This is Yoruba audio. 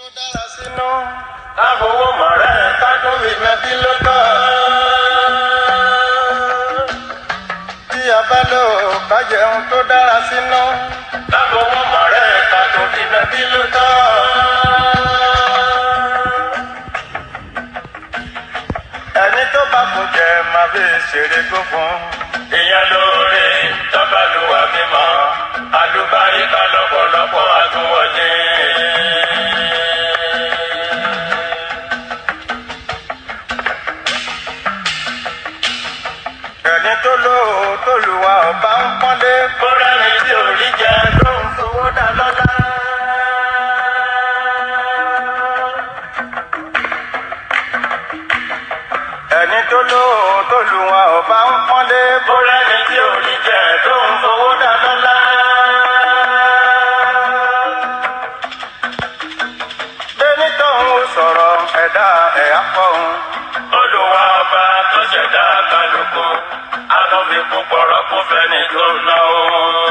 tó dára sínú káfowó mọ̀rẹ́ kájú ìnàbí ló tọ́. Tí a bá lò ká jẹun tó dára sínú káfowó mọ̀rẹ́ kájú ìnàbí ló tọ́. Ẹni tó bá kún jẹ máa fi ṣeré gbógun. Ìyẹn lóore tọ́ba ló wà mímọ́ àlùbáríkà lọ́pọ̀lọpọ̀ àtúwọlé. Ẹni tó lò ó tó lù wá ọba ń pọ́nlé. Kóra ni tí ò rí jẹ ló ń fowó dá lọ́lá. Ẹni tó lò ó tó lù wá ọba ń pọ́nlé. Kóra ni tí ò rí jẹ ló ń fowó dá lọ́lá. Bẹ́ẹ̀ni tóun ó sọ̀rọ̀ ẹ̀dá ẹ̀ á fọ́hùn. Olúwa ọba tó ṣẹ̀dá kálukú. Àlọ́bí púpọ̀ rọ́pò fẹ́ni tó ná o.